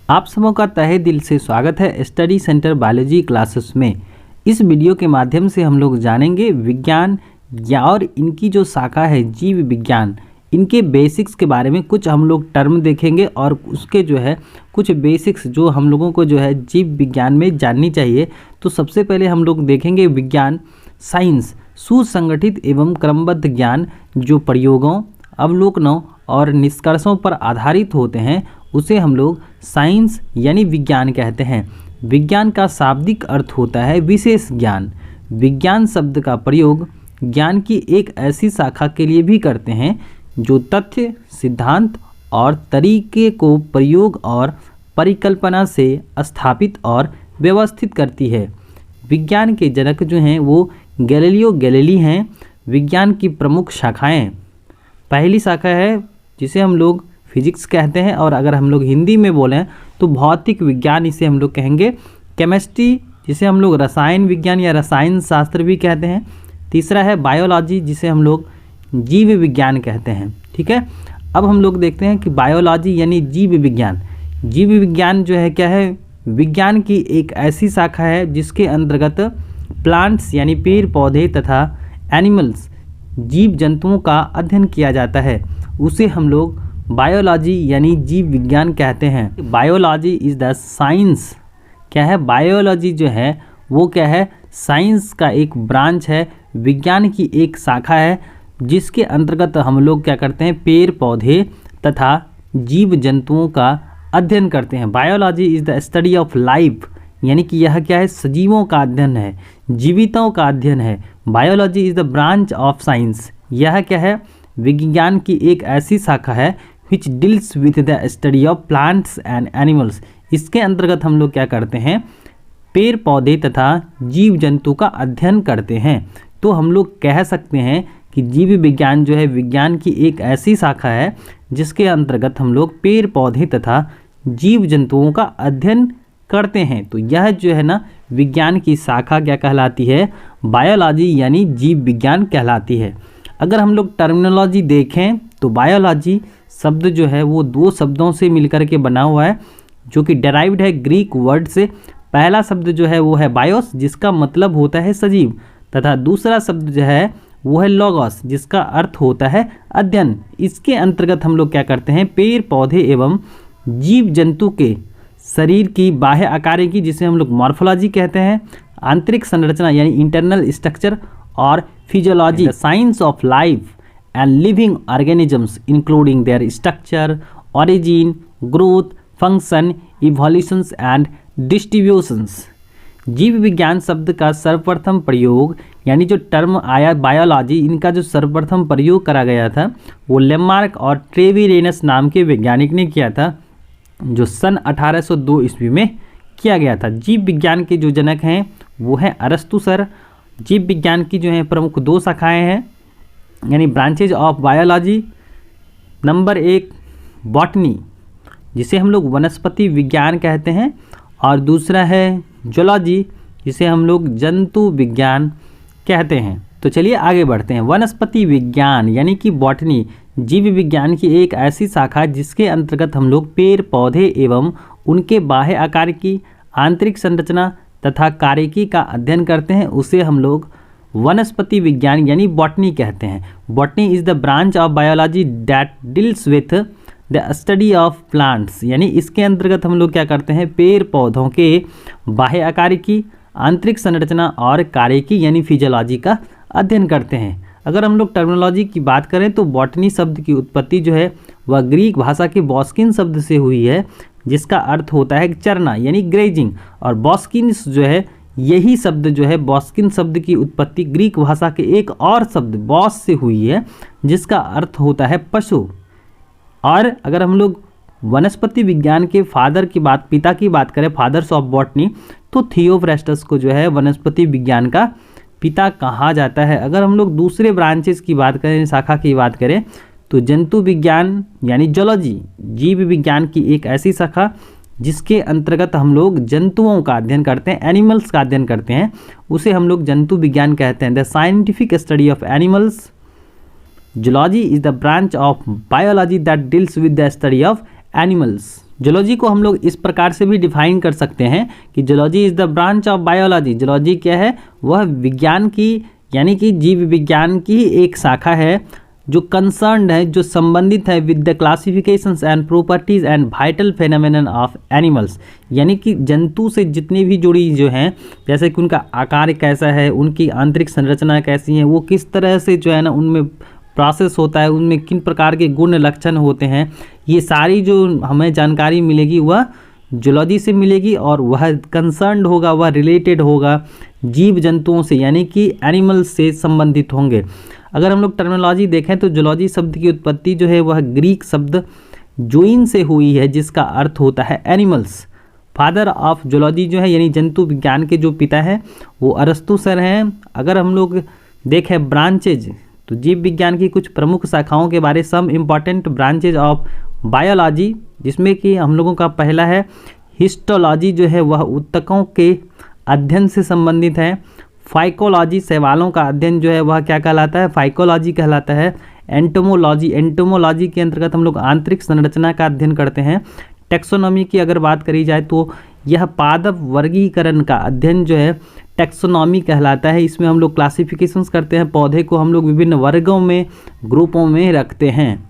आप सबों का तहे दिल से स्वागत है स्टडी सेंटर बायोलॉजी क्लासेस में। इस वीडियो के माध्यम से हम लोग जानेंगे विज्ञान या और इनकी जो शाखा है जीव विज्ञान, इनके बेसिक्स के बारे में कुछ हम लोग टर्म देखेंगे और उसके जो है कुछ बेसिक्स जो हम लोगों को जो है जीव विज्ञान में जाननी चाहिए। तो सबसे पहले हम लोग देखेंगे विज्ञान, साइंस, सुसंगठित एवं क्रमबद्ध ज्ञान जो प्रयोगों, अवलोकनों और निष्कर्षों पर आधारित होते हैं उसे हम लोग साइंस यानी विज्ञान कहते हैं। विज्ञान का शाब्दिक अर्थ होता है विशेष ज्ञान। विज्ञान शब्द का प्रयोग ज्ञान की एक ऐसी शाखा के लिए भी करते हैं जो तथ्य, सिद्धांत और तरीके को प्रयोग और परिकल्पना से स्थापित और व्यवस्थित करती है। विज्ञान के जनक जो हैं वो गैलीलियो गैलीली हैं। विज्ञान की प्रमुख शाखाएं, पहली शाखा है जिसे हम लोग फिजिक्स कहते हैं, और अगर हम लोग हिंदी में बोलें तो भौतिक विज्ञान इसे हम लोग कहेंगे। केमिस्ट्री जिसे हम लोग रसायन विज्ञान या रसायन शास्त्र भी कहते हैं। तीसरा है बायोलॉजी जिसे हम लोग जीव विज्ञान कहते हैं। ठीक है, अब हम लोग देखते हैं कि बायोलॉजी यानी जीव विज्ञान। जीव विज्ञान जो है क्या है, विज्ञान की एक ऐसी शाखा है जिसके अंतर्गत प्लांट्स यानी पेड़ पौधे तथा एनिमल्स जीव जंतुओं का अध्ययन किया जाता है। उसे हम लोग बायोलॉजी यानी जीव विज्ञान कहते हैं। बायोलॉजी इज़ द साइंस, क्या है, बायोलॉजी जो है वो क्या है, साइंस का एक ब्रांच है, विज्ञान की एक शाखा है जिसके अंतर्गत हम लोग क्या करते हैं, पेड़ पौधे तथा जीव जंतुओं का अध्ययन करते हैं। Biology is the study of life, यानी कि यह क्या है, सजीवों का अध्ययन है, जीवितों का अध्ययन है। Biology is the branch of science, यह क्या है, विज्ञान की एक ऐसी शाखा है which deals with the study of plants and animals। इसके अंतर्गत हम लोग क्या करते हैं, पेड़ पौधे तथा जीव जंतु का अध्ययन करते हैं। तो हम लोग कह सकते हैं कि जीव विज्ञान जो है विज्ञान की एक ऐसी शाखा है जिसके अंतर्गत हम लोग पेड़ पौधे तथा जीव जंतुओं का अध्ययन करते हैं। तो यह जो है ना विज्ञान की शाखा क्या कहलाती है, बायोलॉजी यानी जीव विज्ञान कहलाती है। अगर हम लोग टर्मिनोलॉजी देखें तो बायोलॉजी शब्द जो है वो दो शब्दों से मिलकर के बना हुआ है जो कि डेराइव्ड है ग्रीक वर्ड से। पहला शब्द जो है वो है बायोस जिसका मतलब होता है सजीव, तथा दूसरा शब्द जो है वो है लोगोस जिसका अर्थ होता है अध्ययन। इसके अंतर्गत हम लोग क्या करते हैं, पेड़ पौधे एवं जीव जंतु के शरीर की बाह्य आकारिकी जिसे हम लोग मॉर्फोलॉजी कहते हैं, आंतरिक संरचना यानी इंटरनल स्ट्रक्चर, और physiology science of life and living organisms including their structure, origin, growth, function, evolutions and distributions। जीव विज्ञान शब्द का सर्वप्रथम प्रयोग यानी जो टर्म आया बायोलॉजी, इनका जो सर्वप्रथम प्रयोग करा गया था वो लेमार्क और ट्रेविरेनस नाम के वैज्ञानिक ने किया था, जो सन 1802 ईस्वी में किया गया था। जीव विज्ञान के जो जनक हैं वो हैं अरस्तु सर। जीव विज्ञान की जो है प्रमुख दो शाखाएँ हैं यानी branches of biology. Number 1 botany जिसे हम लोग वनस्पति विज्ञान कहते हैं, और दूसरा है जूलॉजी जिसे हम लोग जंतु विज्ञान कहते हैं। तो चलिए आगे बढ़ते हैं। वनस्पति विज्ञान यानी कि बॉटनी जीव विज्ञान की एक ऐसी शाखा जिसके अंतर्गत हम लोग पेड़ पौधे एवं उनके बाह्य आकारिकी, आंतरिक संरचना तथा कार्यकी का अध्ययन करते हैं, उसे हम लोग वनस्पति विज्ञान यानी बॉटनी कहते हैं। Botany is the branch of biology that deals with the study of plants, यानी इसके अंतर्गत हम लोग क्या करते हैं, पेड़ पौधों के बाह्य आकारिकी, आंतरिक संरचना और कार्यकी यानी फिजियोलॉजी का अध्ययन करते हैं। अगर हम लोग टर्मिनोलॉजी की बात करें तो बॉटनी शब्द की उत्पत्ति जो है वह ग्रीक भाषा के बॉस्किन शब्द से हुई है जिसका अर्थ होता है चरना यानी ग्रेजिंग, और बॉस्किन्स जो है यही शब्द जो है बॉस्किन शब्द की उत्पत्ति ग्रीक भाषा के एक और शब्द बॉस से हुई है जिसका अर्थ होता है पशु। और अगर हम लोग वनस्पति विज्ञान के फादर की बात, पिता की बात करें, फादर्स ऑफ बॉटनी, तो थियोफ्रास्टस को जो है वनस्पति विज्ञान का पिता कहा जाता है। अगर हम लोग दूसरे ब्रांचेस की बात करें, शाखा की बात करें, तो जंतु विज्ञान यानी जूलॉजी जीव विज्ञान की एक ऐसी शाखा जिसके अंतर्गत हम लोग जंतुओं का अध्ययन करते हैं, एनिमल्स का अध्ययन करते हैं, उसे हम लोग जंतु विज्ञान कहते हैं। The scientific study of animals. Zoology is the branch of biology that deals with the study of animals. Zoology को हम लोग इस प्रकार से भी डिफाइन कर सकते हैं कि zoology is the branch of biology. Zoology क्या है, वह विज्ञान की यानी कि जीव विज्ञान की एक शाखा है जो कंसर्न्ड है, जो संबंधित है with the classifications and properties and vital phenomenon of animals, यानी कि जंतु से जितनी भी जुड़ी जो हैं, जैसे कि उनका आकार कैसा है, उनकी आंतरिक संरचना कैसी है, वो किस तरह से जो है ना उनमें प्रोसेस होता है, उनमें किन प्रकार के गुण लक्षण होते हैं, ये सारी जो हमें जानकारी मिलेगी वह जूलॉजी से मिलेगी और वह कंसर्न्ड होगा, वह रिलेटेड होगा जीव जंतुओं से यानी कि एनिमल्स से संबंधित होंगे। अगर हम लोग टर्मिनोलॉजी देखें तो जूलॉजी शब्द की उत्पत्ति जो है वह ग्रीक शब्द जोइन से हुई है, जिसका अर्थ होता है एनिमल्स। फादर ऑफ जूलॉजी जो है यानी जंतु विज्ञान के जो पिता हैं वो अरस्तु सर हैं। अगर हम लोग देखें ब्रांचेज तो जीव विज्ञान की कुछ प्रमुख शाखाओं के बारे some important branches of biology, जिसमें कि हम लोगों का पहला है हिस्टोलॉजी जो है वह ऊतकों के अध्ययन से संबंधित है। फाइकोलॉजी शैवालों का अध्ययन जो है वह क्या कहलाता है, फाइकोलॉजी कहलाता है। एंटोमोलॉजी, एंटोमोलॉजी के अंतर्गत हम लोग आंतरिक संरचना का अध्ययन करते हैं। टेक्सोनॉमी की अगर बात करी जाए तो यह पादप वर्गीकरण का अध्ययन जो है टेक्सोनॉमी कहलाता है। इसमें हम लोग क्लासिफिकेशंस करते हैं, पौधे को हम लोग विभिन्न वर्गों में ग्रुपों में रखते हैं।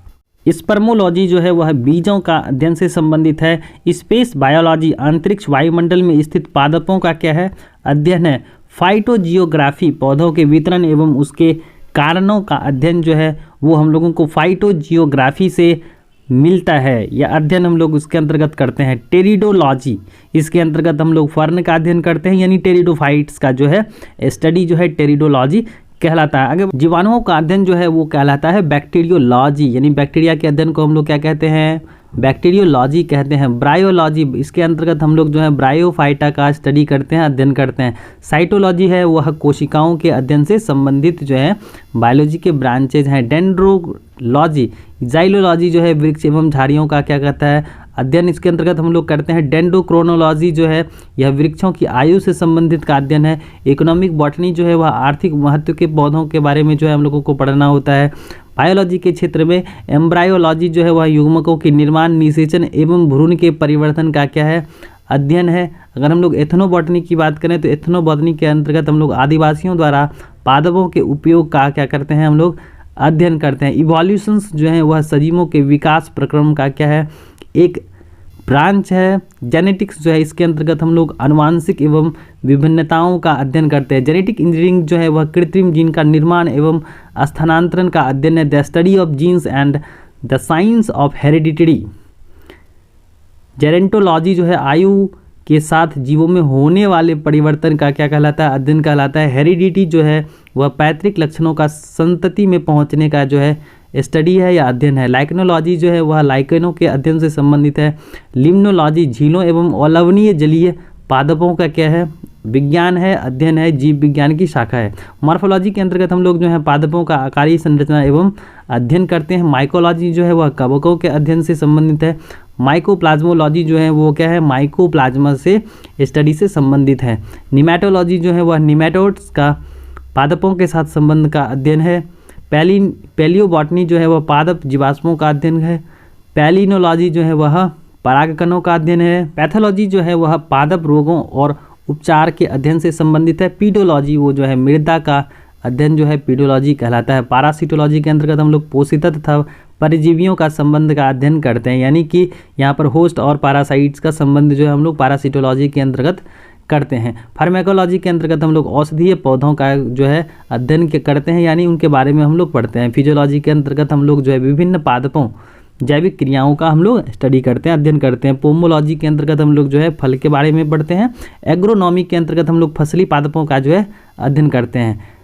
स्पर्मोलॉजी जो है वह बीजों का अध्ययन से संबंधित है। स्पेस बायोलॉजी अंतरिक्ष वायुमंडल में स्थित पादपों का क्या है, अध्ययन है। फाइटोजियोग्राफी पौधों के वितरण एवं उसके कारणों का अध्ययन जो है वो हम लोगों को फाइटोजियोग्राफी से मिलता है, यह अध्ययन हम लोग उसके अंतर्गत करते हैं। टेरिडोलॉजी, इसके अंतर्गत हम लोग फर्न का अध्ययन करते हैं, यानी टेरिडोफाइट्स का जो है स्टडी जो है टेरिडोलॉजी कहलाता है। आगे जीवाणुओं का अध्ययन जो है वो कहलाता है बैक्टीरियोलॉजी, यानी बैक्टीरिया के अध्ययन को हम लोग क्या कहते हैं, बैक्टीरियोलॉजी कहते हैं। ब्रायोलॉजी, इसके अंतर्गत हम लोग जो है ब्रायोफाइटा का स्टडी करते हैं, अध्ययन करते हैं। साइटोलॉजी है वह कोशिकाओं के अध्ययन से संबंधित जो है बायोलॉजी के ब्रांचेज हैं। डेंड्रोलॉजी, जाइलोलॉजी जो है वृक्ष एवं झाड़ियों का क्या कहता है, अध्ययन इसके अंतर्गत हम लोग करते हैं। डेंड्रोक्रोनोलॉजी जो है यह वृक्षों की आयु से संबंधित का अध्ययन है। इकोनॉमिक बॉटनी जो है वह आर्थिक महत्व के पौधों के बारे में जो है हम लोगों को पढ़ना होता है। बायोलॉजी के क्षेत्र में एम्ब्रायोलॉजी जो है वह युग्मकों के निर्माण, निषेचन एवं भ्रूण के परिवर्तन का क्या है, अध्ययन है। अगर हम लोग एथनोबॉटनी की बात करें तो एथनोबॉटनी के अंतर्गत हम लोग आदिवासियों द्वारा पादपों के उपयोग का क्या करते हैं, हम लोग अध्ययन करते हैं। इवोल्यूशंस जो है वह सजीवों के विकास प्रक्रम का क्या है, एक ब्रांच है। जेनेटिक्स जो है इसके अंतर्गत हम लोग आनुवांशिक एवं विभिन्नताओं का अध्ययन करते हैं। जेनेटिक इंजीनियरिंग जो है वह कृत्रिम जीन का निर्माण एवं स्थानांतरण का अध्ययन है। The study of genes and the science of heredity. Gerontology जो है आयु के साथ जीवों में होने वाले परिवर्तन का क्या कहलाता है, अध्ययन कहलाता है। हेरिडिटी जो है वह पैतृक लक्षणों का संतति में पहुंचने का जो है स्टडी है या अध्ययन है। लाइकनोलॉजी जो है वह लाइकनों के अध्ययन से संबंधित है। लिम्नोलॉजी झीलों एवं अलवणीय जलीय पादपों का क्या है, विज्ञान है, अध्ययन है, जीव विज्ञान की शाखा है। मॉर्फोलॉजी के अंतर्गत हम लोग जो है पादपों का आकारीय संरचना एवं अध्ययन करते हैं। माइकोलॉजी जो है वह कवकों के अध्ययन से संबंधित है। माइकोप्लाज्मोलॉजी जो है वो क्या है, माइकोप्लाज्मा से स्टडी से संबंधित है। निमेटोलॉजी जो है वह निमेटोड्स का पादपों के साथ संबंध का अध्ययन है। पैलियोबॉटनी जो है वह पादप जीवाश्मों का अध्ययन है। पैलिनोलॉजी जो है वह परागकणों का अध्ययन है। पैथोलॉजी जो है वह पादप रोगों और उपचार के अध्ययन से संबंधित है। पीडोलॉजी वो जो है मृदा का अध्ययन जो है पीडोलॉजी कहलाता है। पारासिटोलॉजी के अंतर्गत हम लोग पोषित तथा परजीवियों का संबंध का अध्ययन करते हैं, यानी कि यहाँ पर होस्ट और पैरासाइट्स का संबंध जो है हम लोग पारासिटोलॉजी के अंतर्गत करते हैं। फार्मेकोलॉजी के अंतर्गत हम लोग औषधीय पौधों का जो है अध्ययन करते हैं, यानी उनके बारे में हम लोग पढ़ते हैं। फिजियोलॉजी के अंतर्गत हम लोग जो है विभिन्न पादपों जैविक क्रियाओं का हम लोग स्टडी करते हैं, अध्ययन करते हैं। पोमोलॉजी के अंतर्गत हम लोग जो है फल के बारे में पढ़ते हैं। एग्रोनॉमी के अंतर्गत हम लोग फसली पादपों का जो है अध्ययन करते हैं।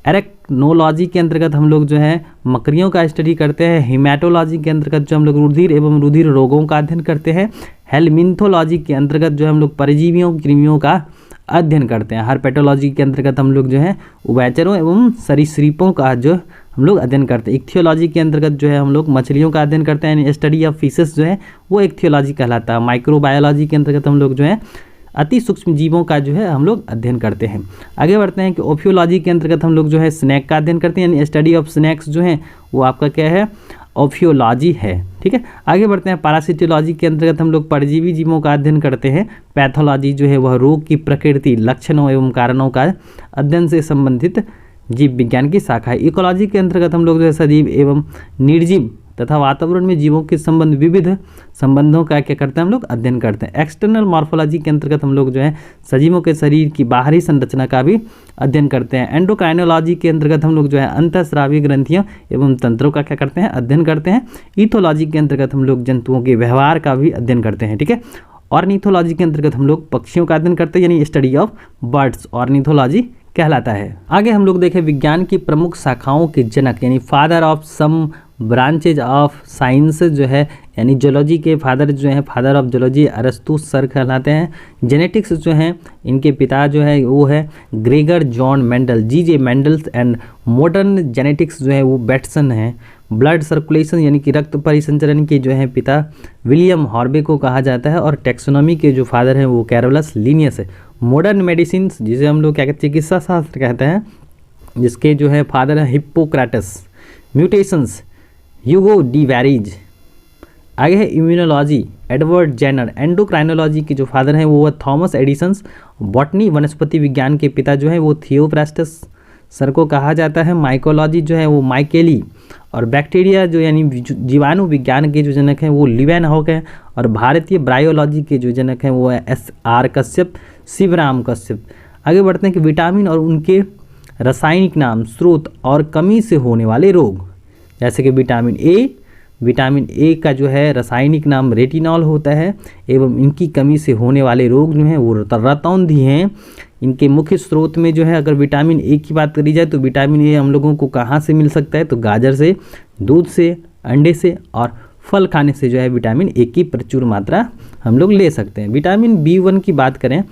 एरेक्नोलॉजी के अंतर्गत हम लोग जो है मकड़ियों का स्टडी करते हैं। हिमेटोलॉजी के अंतर्गत जो हम लोग रुधिर एवं रुधिर रोगों का अध्ययन करते हैं। हेलमिन्थोलॉजी के अंतर्गत जो हम लोग परजीवियों कृमियों का अध्ययन करते हैं। हर्पेटोलॉजी के अंतर्गत हम लोग जो है उभयचरों एवं सरीसृपों का जो हम लोग अध्ययन करते हैं। इक्थियोलॉजी के अंतर्गत जो है हम लोग मछलियों का अध्ययन करते हैं, स्टडी ऑफ फिशेस जो है वो इक्थियोलॉजी कहलाता है। माइक्रोबायोलॉजी के अंतर्गत हम लोग जो है अति सूक्ष्म जीवों का जो है हम लोग अध्ययन करते हैं। आगे बढ़ते हैं कि ओफियोलॉजी के अंतर्गत हम लोग जो है स्नैक का अध्ययन करते हैं, यानी स्टडी ऑफ स्नैक्स जो है वो आपका क्या है, ऑफियोलॉजी है। ठीक है, आगे बढ़ते हैं। पैरासिटोलॉजी के अंतर्गत हम लोग परजीवी जीवों का अध्ययन करते हैं। पैथोलॉजी जो है वह रोग की प्रकृति, लक्षणों एवं कारणों का अध्ययन से संबंधित जीव विज्ञान की शाखा है। इकोलॉजी के अंतर्गत हम लोग जो है सजीव एवं निर्जीव तथा वातावरण में जीवों के संबंध, विविध संबंधों का क्या करते हैं हम लोग अध्ययन करते हैं। एक्सटर्नल मॉर्फोलॉजी के अंतर्गत हम लोग जो है सजीवों के शरीर की बाहरी संरचना का भी अध्ययन करते हैं। एंडोक्राइनोलॉजी के अंतर्गत हम लोग जो है अंतःस्रावी ग्रंथियों एवं तंत्रों का क्या करते हैं अध्ययन करते हैं। ईथोलॉजी के अंतर्गत हम लोग जंतुओं के व्यवहार का भी अध्ययन करते हैं। ठीक है, ऑर्निथोलॉजी के अंतर्गत हम लोग पक्षियों का अध्ययन करते हैं, यानी स्टडी ऑफ बर्ड्स ऑर्निथोलॉजी कहलाता है। आगे हम लोग देखें विज्ञान की प्रमुख शाखाओं के जनक, यानी father of some branches of science जो है, यानी जोलॉजी के फादर जो है, फादर ऑफ जोलॉजी अरस्तु सर कहलाते हैं। जेनेटिक्स जो हैं इनके पिता जो है वो है Gregor John Mendel, G Mendel's. And modern genetics जो है वो बैटसन है। ब्लड सर्कुलेशन यानी कि रक्त परिसंचरण के जो है पिता विलियम हॉर्बे को कहा जाता है। और टैक्सोनॉमी के जो फादर हैं वो कैरोलस लिनियस है। मॉडर्न मेडिसिन जिसे हम लोग क्या कहते हैं चिकित्सा शास्त्र कहते हैं, जिसके जो है फादर है Hippocrates. Mutations Hugo de varies. आगे है इम्यूनोलॉजी एडवर्ड जेनर। एंडोक्राइनोलॉजी के जो फादर हैं वो थॉमस एडिसन्स। बॉटनी वनस्पति विज्ञान के पिता जो है वो थियोप्रास्टस सर को कहा जाता है। माइकोलॉजी जो है वो माइकेली। और बैक्टीरिया जो यानी जीवाणु विज्ञान के जो जनक हैं वो लिवेनहॉक हैं। और भारतीय ब्रायोलॉजी के जो जनक हैं वो है SR कश्यप, शिवराम कश्यप। आगे बढ़ते हैं कि विटामिन और उनके रासायनिक नाम, स्रोत और कमी से होने वाले रोग, जैसे कि विटामिन ए का जो है रासायनिक नाम रेटिनॉल होता है एवं इनकी कमी से होने वाले रोग जो हैं वो रतौंधी हैं। इनके मुख्य स्रोत में जो है अगर विटामिन ए की बात करी जाए तो विटामिन ए हम लोगों को कहाँ से मिल सकता है, तो गाजर से, दूध से, अंडे से और फल खाने से जो है विटामिन ए की प्रचुर मात्रा हम लोग ले सकते हैं। विटामिन B1 की बात करें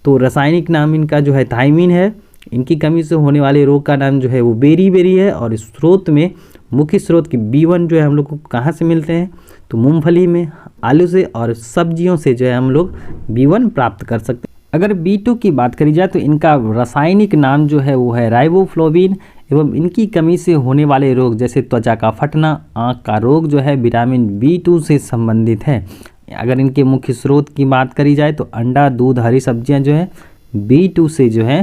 तो रासायनिक नाम इनका जो है थायमीन है। इनकी कमी से होने वाले रोग का नाम जो है वो बेरी है। और स्रोत में मुख्य स्रोत की B1 जो है हम लोग को कहाँ से मिलते हैं, तो मूंगफली में, आलू से और सब्जियों से जो है हम लोग B1 प्राप्त कर सकते हैं। अगर B2 की बात करी जाए तो इनका रासायनिक नाम जो है वो है राइबोफ्लोविन एवं इनकी कमी से होने वाले रोग जैसे त्वचा का फटना, आँख का रोग जो है विटामिन B2 से संबंधित है। अगर इनके मुख्य स्रोत की बात करी जाए तो अंडा, दूध, हरी सब्जियां जो है B2 से जो है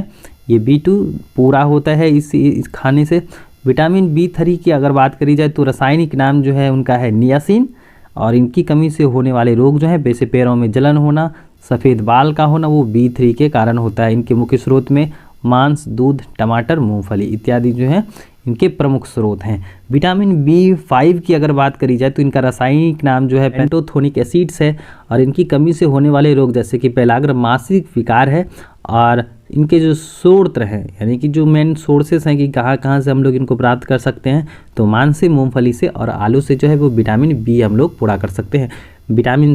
ये B2 पूरा होता है इस खाने से। विटामिन B3 की अगर बात करी जाए तो रासायनिक नाम जो है उनका है नियासिन। और इनकी कमी से होने वाले रोग जो है जैसे पैरों में जलन होना, सफ़ेद बाल का होना, वो B3 के कारण होता है। इनके मुख्य स्रोत में मांस, दूध, टमाटर, मूंगफली इत्यादि जो है इनके प्रमुख स्रोत हैं। विटामिन B5 की अगर बात करी जाए तो इनका रासायनिक नाम जो है पेंटोथोनिक एसिड्स है। और इनकी कमी से होने वाले रोग जैसे कि पेलाग्र मासिक विकार है। और इनके जो स्रोत हैं यानी कि जो मेन सोर्सेस हैं कि कहाँ से हम लोग इनको प्राप्त कर सकते हैं, तो मांस से, मूंगफली से और आलू से जो है वो विटामिन B हम लोग पूरा कर सकते हैं। विटामिन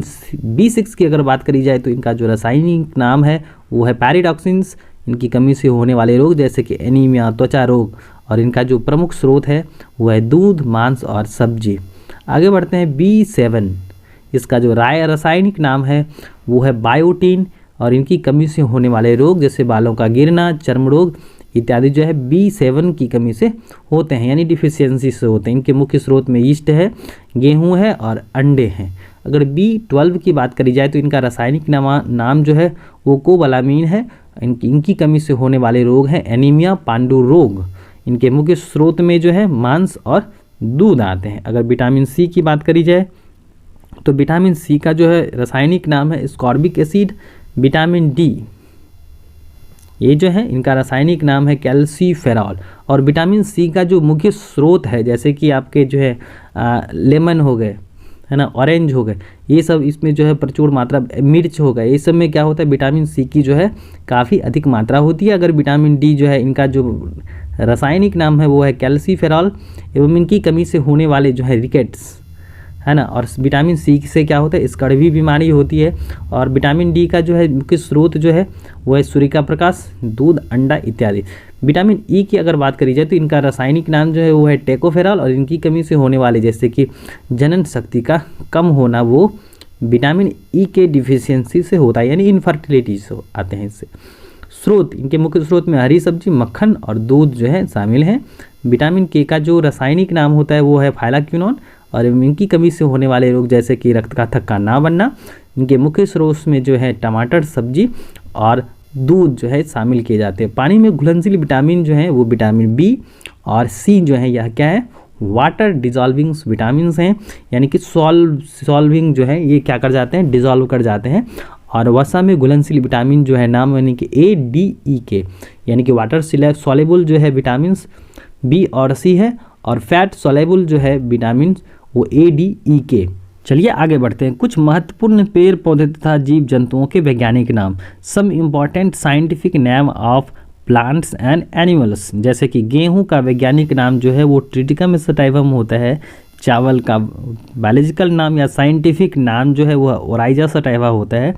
B6 की अगर बात करी जाए तो इनका जो रासायनिक नाम है वो है पैराडॉक्सिन्स। इनकी कमी से होने वाले रोग जैसे कि एनीमिया, त्वचा रोग। और इनका जो प्रमुख स्रोत है वो है दूध, मांस और सब्जी। आगे बढ़ते हैं B7। इसका जो रासायनिक नाम है वो है बायोटीन। और इनकी कमी से होने वाले रोग जैसे बालों का गिरना, चर्म रोग इत्यादि जो है B7 की कमी से होते हैं, यानी डिफिशियंसी से होते हैं। इनके मुख्य स्रोत में यीस्ट है, गेहूं है और अंडे हैं। अगर B12 की बात करी जाए तो इनका रासायनिक नाम जो है वो कोबालामीन है। इनकी कमी से होने वाले रोग हैं एनीमिया, पांडु रोग। इनके मुख्य स्रोत में जो है मांस और दूध आते हैं। अगर विटामिन C की बात करी जाए तो विटामिन C का जो है रासायनिक नाम है स्कॉर्बिक एसिड। विटामिन D ये जो है इनका रासायनिक नाम है कैल्सीफेरॉल। और विटामिन C का जो मुख्य स्रोत है जैसे कि आपके जो है लेमन हो गए, है ना, ऑरेंज हो गए, ये सब इसमें जो है प्रचुर मात्रा, मिर्च हो गए, ये सब में क्या होता है विटामिन C की जो है काफ़ी अधिक मात्रा होती है। अगर विटामिन D जो है इनका जो रासायनिक नाम है वो है कैल्सीफेरॉल एवं इनकी कमी से होने वाले जो है रिकेट्स, है ना। और विटामिन C से क्या होता है स्कर्वी बीमारी होती है। और विटामिन D का जो है मुख्य स्रोत जो है वो है सूर्य का प्रकाश, दूध, अंडा इत्यादि। विटामिन E की अगर बात करी जाए तो इनका रासायनिक नाम जो है वो है टेकोफेरॉल। और इनकी कमी से होने वाले जैसे कि जनन शक्ति का कम होना वो विटामिन E के डिफिशियंसी से होता है, यानी इनफर्टिलिटी से आते हैं इससे। स्रोत, इनके मुख्य स्रोत में हरी सब्जी, मक्खन और दूध जो है शामिल हैं। विटामिन K का जो रासायनिक नाम होता है वो है फाइलाक्विनोन। और इनकी कमी से होने वाले रोग जैसे कि रक्त का थक्का ना बनना। इनके मुख्य स्रोत में जो है टमाटर, सब्जी और दूध जो है शामिल किए जाते हैं। पानी में घुलनशील विटामिन जो है वो विटामिन बी और सी जो है यह क्या है, वाटर डिजॉल्विंग विटामिन हैं, यानी कि सॉल्विंग जो है ये क्या कर जाते हैं, डिजॉल्व कर जाते हैं। और वसा में घुलनशील विटामिन जो है नाम यानी कि ए, डी, ई के, यानी कि वाटर सॉलेबल जो है विटामिन बी और सी है, और फैट सॉलेबल जो है विटामिन वो ए, डी, ई के। चलिए आगे बढ़ते हैं। कुछ महत्वपूर्ण पेड़ पौधे तथा जीव जंतुओं के वैज्ञानिक नाम। Some important scientific name of plants and animals, जैसे कि गेहूं का वैज्ञानिक नाम जो है वो ट्रिटिकम सटाइवम होता है। चावल का बायोलॉजिकल नाम या साइंटिफिक नाम जो है वह ओराइजा सटाइवा होता है।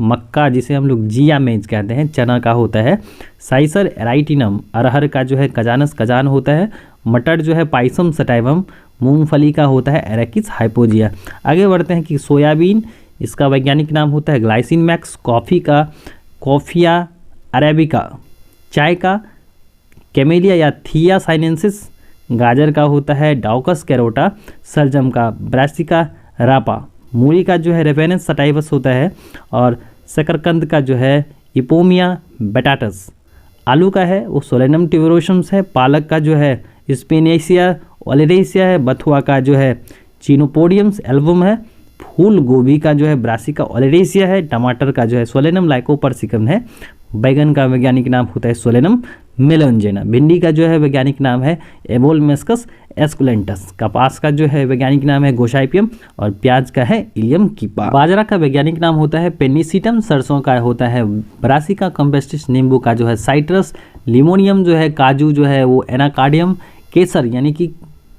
मक्का जिसे हम लोग जिया मेज कहते हैं, चना का होता है साइसर एराइटिनम। अरहर का जो है कजानस कजान होता है। मटर जो है पाइसम सटाइवम। मूंगफली का होता है एरेकिस हाइपोजिया। आगे बढ़ते हैं कि सोयाबीन, इसका वैज्ञानिक नाम होता है ग्लाइसिन मैक्स। कॉफ़ी का कॉफिया अरेबिका। चाय का कैमेलिया या थिया साइनेंसिस। गाजर का होता है डाउकस कैरोटा। सलजम का ब्रासिका रापा। मूली का जो है रेवेनस सटाइवस होता है। और शकरकंद का जो है इपोमिया बेटाटस। आलू का है वो सोलेनम ट्यूबरोसम्स है। पालक का जो है स्पिनेसिया ओलेरेसिया है। बथुआ का जो है चिनोपोडियम्स एल्बम है। फूल गोभी का जो है ब्रासिका ओलेरेसिया है। टमाटर का जो है सोलेनम लाइकोपर्सिकम है। बैगन का वैज्ञानिक नाम होता है सोलेनम मेलनजेना। भिंडी का जो है वैज्ञानिक नाम है एबोलमेस्कस एस्कुलेंटस। कपास का जो है वैज्ञानिक नाम है गोशाइपियम। और प्याज का है इलियम कीपा। बाजरा का वैज्ञानिक नाम होता है पेनिसिटम। सरसों का होता है ब्रासिका कम्पेस्टिस। नींबू का जो है साइट्रस। लिमोनियम जो है काजू जो है वो एनाकार्डियम। केसर यानी कि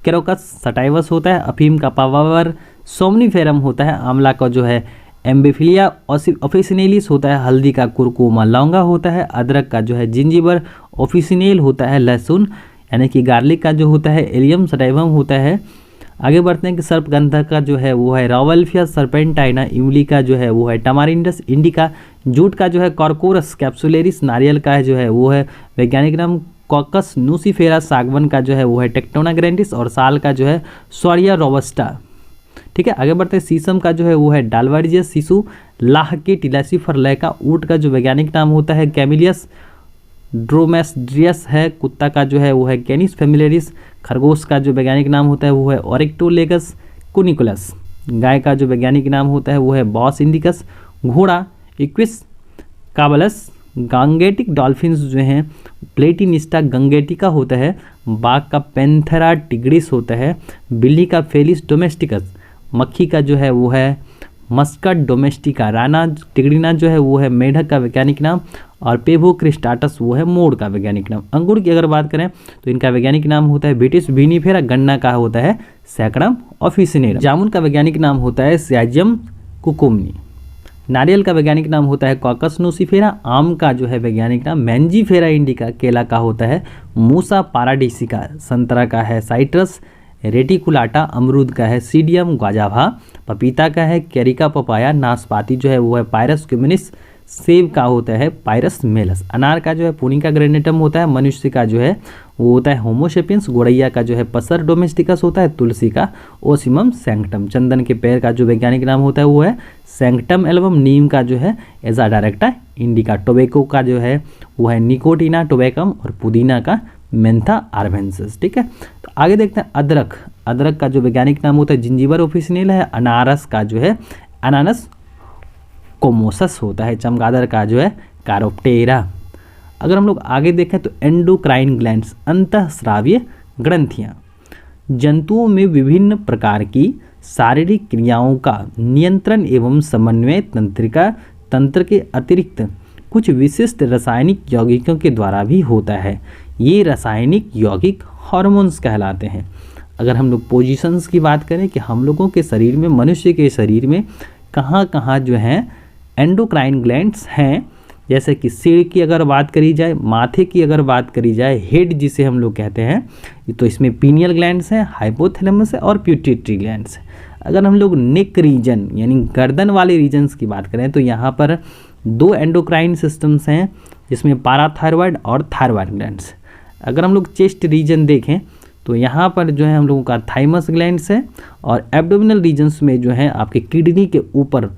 कैरोकस सटाइवस होता है। अफीम का पावावर सोमनीफेरम होता है। आंवला का जो है एम्बिफिलिया ऑफिसिनेलिस होता है। हल्दी का कुरकुमा लौंगा होता है। अदरक का जो है जिंजिबर ऑफिसिनेल होता है। लहसुन यानी कि गार्लिक का जो होता है एलियम सटाइवम होता है। आगे बढ़ते हैं कि सर्पगंधक का जो है वो है रॉवल्फिया सर्पेंटाइना। इमली का जो है वो है टमारिंडस इंडिका। जूट का जो है कॉर्कोरस कैप्सुलेरिस। नारियल का है जो है वो है वैज्ञानिक नाम कॉकस नूसीफेरा। सागवन का जो है वो है टेक्टोना ग्रैंडिस। और साल का जो है सोरिया रोबस्टा। ठीक है, आगे बढ़ते हैं। शीशम का जो है वो है डालवारिजियस शिशु। लाह के टिलासीफर लय का। ऊँट का जो वैज्ञानिक नाम होता है कैमिलियस ड्रोमेस्ड्रियस है। कुत्ता का जो है वो है कैनिस फेमिलियरिस। खरगोश का जो वैज्ञानिक नाम होता है वो है ओरेक्टोलेगस कुनिकुलस। गाय का जो वैज्ञानिक नाम होता है वो है बॉस इंडिकस। घोड़ा इक्विस काबलस। गांगेटिक डॉल्फिन्स जो हैं प्लेटिनिस्टा गंगेटिका होता है। बाघ का पेंथेरा टिग्रिस होता है। बिल्ली का फेलिस डोमेस्टिकस। मक्खी का जो है वो है मस्कट डोमेस्टिका। राना टिग्रिना जो है वो है मेढक का वैज्ञानिक नाम। और पेभो क्रिस्टाटस वो है मोर का वैज्ञानिक नाम। अंगूर की अगर बात करें तो इनका वैज्ञानिक नाम होता है विटिस विनिफेरा। गन्ना का होता है सैकड़म ऑफिसिनेरम। जामुन का वैज्ञानिक नाम होता है सियाजियम कुकुमनी। नारियल का वैज्ञानिक नाम होता है कॉकस नूसीफेरा। आम का जो है वैज्ञानिक नाम मैंजीफेरा इंडिका। केला का होता है मूसा पाराडीसिका। संतरा का है साइट्रस रेटिकुलाटा। अमरूद का है सीडियम ग्वाजाभा। पपीता का है कैरिका पपाया। नाशपाती जो है वो है पायरस क्यूमिनिस। सेब का होता है पायरस मेलस। अनार का जो है पुनिका ग्रेनेटम होता है। मनुष्य का जो है वो होता है होमोसेपियंस। गोड़ैया का जो है पसर डोमेस्टिकस होता है। तुलसी का ओसिमम सैंक्टम। चंदन के पेड़ का जो वैज्ञानिक नाम होता है वो है सैंक्टम एल्बम। नीम का जो है एजा डायरेक्टा इंडिका। टोबैको का जो है वो है निकोटिना टोबैकम। और पुदीना का मेंथा आर्वेंसिस। ठीक है, तो आगे देखते हैं अदरक। अदरक का जो वैज्ञानिक नाम होता है जिंजीबर ऑफिसिनेल है। अनारस का जो है अनानस कोमोसस होता है। चमगादड़ का जो है कारोप्टेरा। अगर हम लोग आगे देखें तो एंडोक्राइन ग्लैंड्स अंतःस्रावीय ग्रंथियाँ जंतुओं में विभिन्न प्रकार की शारीरिक क्रियाओं का नियंत्रण एवं समन्वय तंत्र के अतिरिक्त कुछ विशिष्ट रासायनिक यौगिकों के द्वारा भी होता है। ये रासायनिक यौगिक हार्मोन्स कहलाते हैं। अगर हम लोग पोजीशंस की बात करें कि हम लोगों के शरीर में, मनुष्य के शरीर में कहाँ कहाँ जो हैं एंडोक्राइन ग्लैंड्स हैं, जैसे कि सिर की अगर बात करी जाए, माथे की अगर बात करी जाए, हेड जिसे हम लोग कहते हैं, तो इसमें पीनियल ग्लैंड्स हैं, हाइपोथैलेमस है और पिट्यूटरी ग्लैंड्स है। अगर हम लोग नेक रीजन यानी गर्दन वाले रीजन्स की बात करें तो यहाँ पर दो एंडोक्राइन सिस्टम्स हैं जिसमें पाराथायरॉयड और थायरॉयड ग्लैंड्स। अगर हम लोग चेस्ट रीजन देखें तो यहाँ पर जो है हम लोगों का थाइमस ग्लैंड्स है, और एब्डोमिनल रीजन्स में जो है आपके किडनी के ऊपर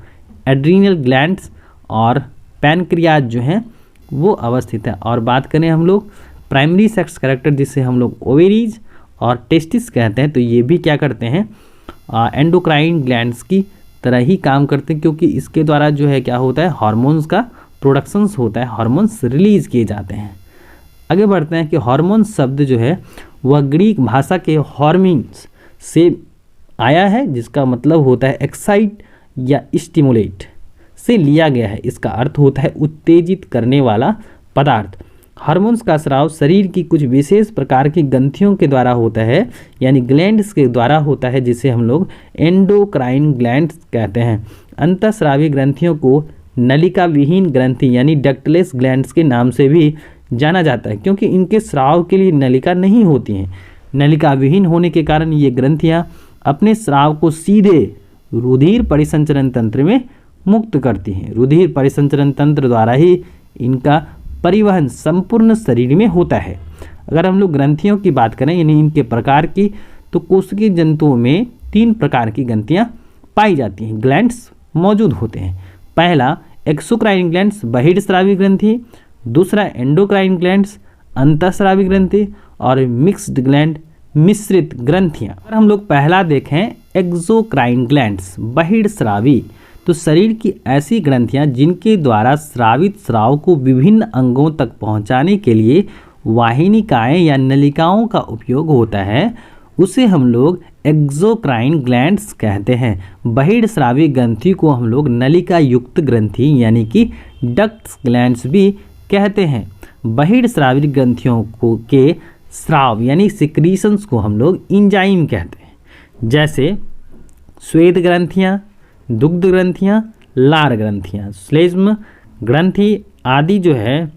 एड्रीनल ग्लैंड्स और पैनक्रियाज जो हैं वो अवस्थित है। और बात करें हम लोग प्राइमरी सेक्स कैरेक्टर जिसे हम लोग ओवेरीज और टेस्टिस कहते हैं, तो ये भी क्या करते हैं एंडोक्राइन ग्लैंड्स की तरह ही काम करते हैं, क्योंकि इसके द्वारा जो है क्या होता है हार्मोन्स का प्रोडक्शंस होता है, हार्मोन्स रिलीज किए जाते हैं। आगे बढ़ते हैं कि हार्मोन शब्द जो है वह ग्रीक भाषा के हॉर्मिन्स से आया है, जिसका मतलब होता है एक्साइट या स्टिमुलेट से लिया गया है। इसका अर्थ होता है उत्तेजित करने वाला पदार्थ। हार्मोन्स का स्राव शरीर की कुछ विशेष प्रकार की ग्रंथियों के द्वारा होता है, यानी ग्लैंड्स के द्वारा होता है, जिसे हम लोग एंडोक्राइन ग्लैंड्स कहते हैं। अंतःस्रावी ग्रंथियों को नलिका विहीन ग्रंथि यानी डक्टलेस ग्लैंड्स के नाम से भी जाना जाता है, क्योंकि इनके स्राव के लिए नलिका नहीं होती हैं। नलिका विहीन होने के कारण ये ग्रंथियां अपने स्राव को सीधे रुधिर परिसंचरण तंत्र में मुक्त करती हैं। रुधिर परिसंचरण तंत्र द्वारा ही इनका परिवहन संपूर्ण शरीर में होता है। अगर हम लोग ग्रंथियों की बात करें यानी इनके प्रकार की, तो कोशिकीय जंतुओं में 3 प्रकार की ग्रंथियां पाई जाती हैं, ग्लैंड्स मौजूद होते हैं। पहला एक्सोक्राइन ग्लैंड्स बहिर्स्रावी ग्रंथि, दूसरा एंडोक्राइन ग्लैंड्स अंतःस्रावी ग्रंथि, और मिक्स्ड ग्लैंड मिश्रित ग्रंथियां। अगर हम लोग पहला देखें एक्सोक्राइन ग्लैंड्स बहिर्स्रावी, तो शरीर की ऐसी ग्रंथियां जिनके द्वारा स्रावित स्राव को विभिन्न अंगों तक पहुंचाने के लिए वाहिनिकाएं या नलिकाओं का उपयोग होता है, उसे हम लोग एक्सोक्राइन ग्लैंड्स कहते हैं। बहिर्स्रावी ग्रंथि को हम लोग नलिका युक्त ग्रंथि यानी कि डक्ट्स ग्लैंड्स भी कहते हैं। बहिर्स्रावी ग्रंथियों को के स्राव यानी सिक्रीशंस को हम लोग इंजाइम कहते हैं, जैसे श्वेत ग्रंथियाँ, दुग्ध ग्रंथियाँ, लार ग्रंथियाँ, श्लेष्म ग्रंथि आदि जो है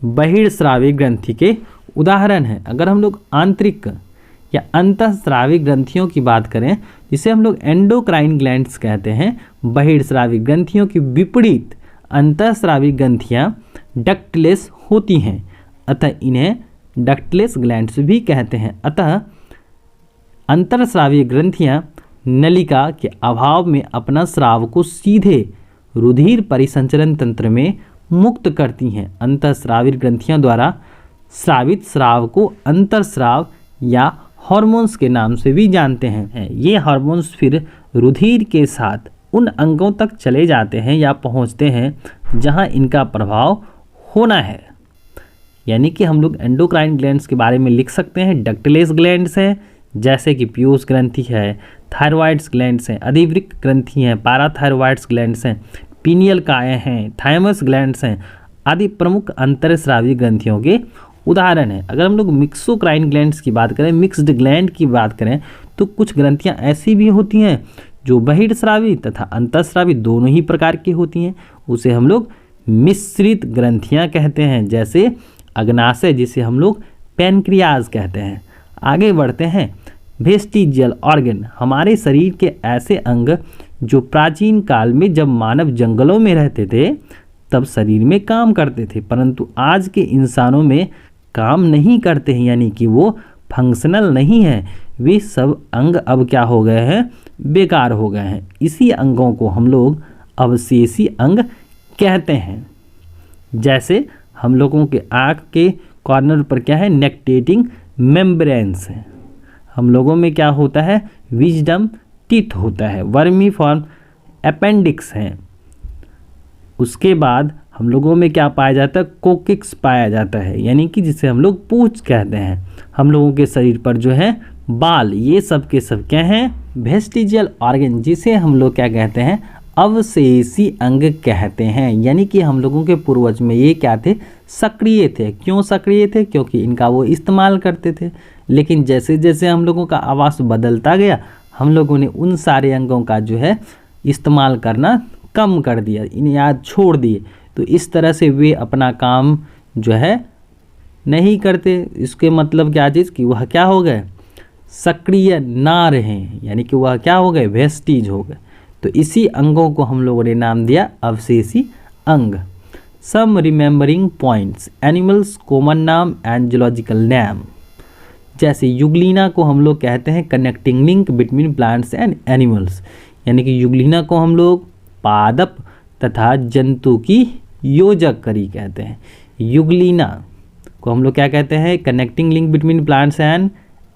बहिर्स्रावी ग्रंथि के उदाहरण हैं। अगर हम लोग आंतरिक या अंतःस्रावी ग्रंथियों की बात करें, जिसे हम लोग एंडोक्राइन ग्लैंड्स कहते हैं, बहिर्स्रावी ग्रंथियों की विपरीत अंतःस्रावी ग्रंथियाँ डक्टलेस होती हैं, अतः इन्हें डक्टलेस ग्लैंड्स भी कहते हैं। अतः अंतःस्रावी ग्रंथियाँ नलिका के अभाव में अपना स्राव को सीधे रुधिर परिसंचरण तंत्र में मुक्त करती हैं। अंतःस्रावी ग्रंथियों द्वारा स्रावित स्राव को अंतर्स्राव या हार्मोन्स के नाम से भी जानते हैं। ये हार्मोन्स फिर रुधिर के साथ उन अंगों तक चले जाते हैं या पहुंचते हैं जहां इनका प्रभाव होना है। यानी कि हम लोग एंडोक्राइन ग्लैंड्स के बारे में लिख सकते हैं, डक्टलेस ग्लैंड्स हैं जैसे कि पीयूष ग्रंथि है, थायरॉइड्स ग्लैंड्स हैं, अधिवृक्क ग्रंथि हैं, पाराथायरॉइड्स ग्लैंड्स हैं, पीनियल कायें हैं, थाइमस ग्लैंड्स हैं आदि प्रमुख अंतःस्रावी ग्रंथियों के उदाहरण हैं। अगर हम लोग मिक्सोक्राइन ग्लैंड्स की बात करें, मिक्स्ड ग्लैंड की बात करें, तो कुछ ग्रंथियां ऐसी भी होती हैं जो बहिर्स्रावी तथा अंतःस्रावी दोनों ही प्रकार की होती हैं, उसे हम लोग मिश्रित ग्रंथियां कहते हैं, जैसे अग्नाशय जिसे हम लोग पैनक्रियाज कहते हैं। आगे बढ़ते हैं, वेस्टिजियल ऑर्गन हमारे शरीर के ऐसे अंग जो प्राचीन काल में जब मानव जंगलों में रहते थे तब शरीर में काम करते थे, परंतु आज के इंसानों में काम नहीं करते हैं, यानी कि वो फंक्शनल नहीं है। वे सब अंग अब क्या हो गए हैं, बेकार हो गए हैं। इसी अंगों को हम लोग अवशेषी अंग कहते हैं। जैसे हम लोगों के आँख के कॉर्नर पर क्या है, नेक्टेटिंग मेम्ब्रेन्स है। हम लोगों में क्या होता है, विजडम टीथ होता है, वर्मीफॉर्म अपेंडिक्स हैं। उसके बाद हम लोगों में क्या पाया जाता है, कोकिक्स पाया जाता है, यानी कि जिसे हम लोग पूंछ कहते हैं। हम लोगों के शरीर पर जो है बाल, ये सब के सब क्या हैं, वेस्टिजियल ऑर्गन, जिसे हम लोग क्या कहते हैं, अवशेषी अंग कहते हैं। यानी कि हम लोगों के पूर्वज में ये क्या थे, सक्रिय थे। क्यों सक्रिय थे, क्योंकि इनका वो इस्तेमाल करते थे। लेकिन जैसे जैसे हम लोगों का आवास बदलता गया, हम लोगों ने उन सारे अंगों का जो है इस्तेमाल करना कम कर दिया, इन्हें याद छोड़ दिए। तो इस तरह से वे अपना काम जो है नहीं करते। इसके मतलब क्या चीज़ कि वह क्या हो गए, सक्रिय ना रहे, यानी कि वह क्या हो गए, वेस्टीज हो गए। तो इसी अंगों को हम लोगों ने नाम दिया अवशेषी अंग। सम रिमेंबरिंग पॉइंट्स, एनिमल्स कॉमन नाम एंड जूलॉजिकल नेम। जैसे युगलीना को हम लोग कहते हैं connecting link between plants and animals, यानी कि युगलीना को हम लोग पादप तथा जंतु की योजक कड़ी कहते हैं। युगलीना को हम लोग क्या कहते हैं, connecting link between plants and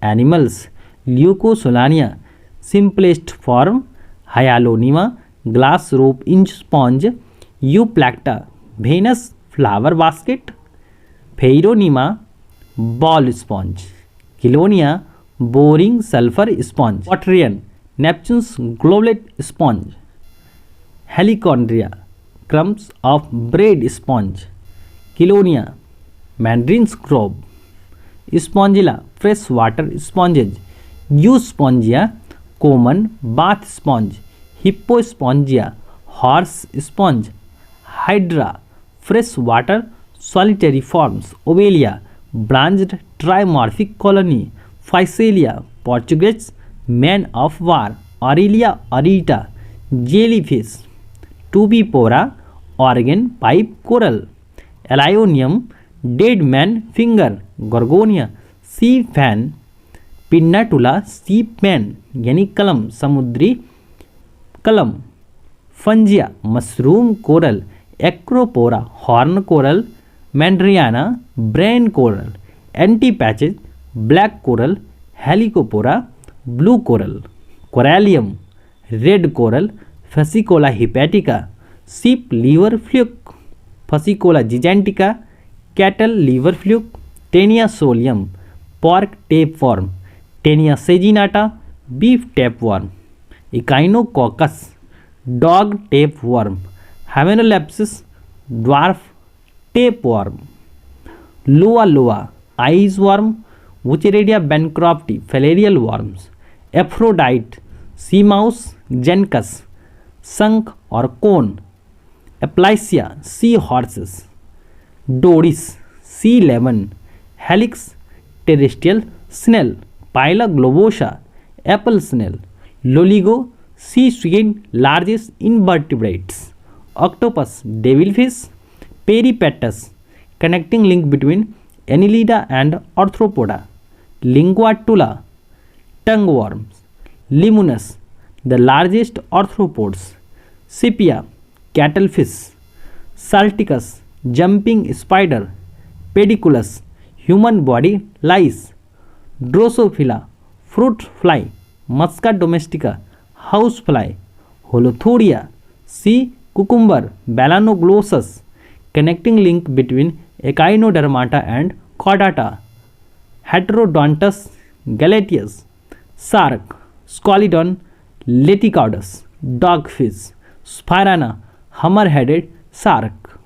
animals. Leucosolenia simplest form, Hyalonema glass rope inch sponge, Euplectella Venus flower basket, Pheronema ball sponge, Cliona boring sulphur sponge, Poterion Neptune's goblet sponge, Halichondria crumbs of bread sponge, Cliona mandarin scrub, Spongilla freshwater sponges, Euspongia common bath sponge, Hippospongia horse sponge, Hydra freshwater solitary forms, Obelia branched trimorphic colony, Physalia Portuguese man of war, Aurelia aurita jellyfish, टूबीपोरा organ pipe coral, Alcyonium dead man finger, Gorgonia sea fan, Pennatula sea pen यानी कलम समुद्री कलम, Fungia mushroom coral, Acropora horn coral, Meandrina brain coral, Antipathes black coral, Heliopora blue coral, Corallium red coral, Fasciola hepatica sheep liver fluke, Fasciola gigantica cattle liver fluke, Taenia solium pork tapeworm, Taenia saginata beef tapeworm, Echinococcus dog tapeworm, Hymenolepis dwarf tapeworm, Loa loa eyes worm, Wuchereria bancrofti फेलेरियल worms, Aphrodite sea mouse Xancus शंख और cone, Aplysia sea horses, Doris sea lemon, Helix terrestrial snail, Pila globosa apple snail, Loligo sea स्वीन largest invertebrates, Octopus devilfish, Peripatus connecting link between Annelida and Arthropoda, Linguatula tongue worms, Limulus the largest arthropods, Sepia cuttlefish, Salticus jumping spider, Pediculus human body lice, Drosophila fruit fly, Musca domestica house fly, Holothuria sea cucumber Balanoglossus connecting link between Echinodermata and Chordata, Heterodontus गैलेटियस, SAARC Scoliodon लेटिकाउडस, dogfish स्पायराना हमर headed SAARC.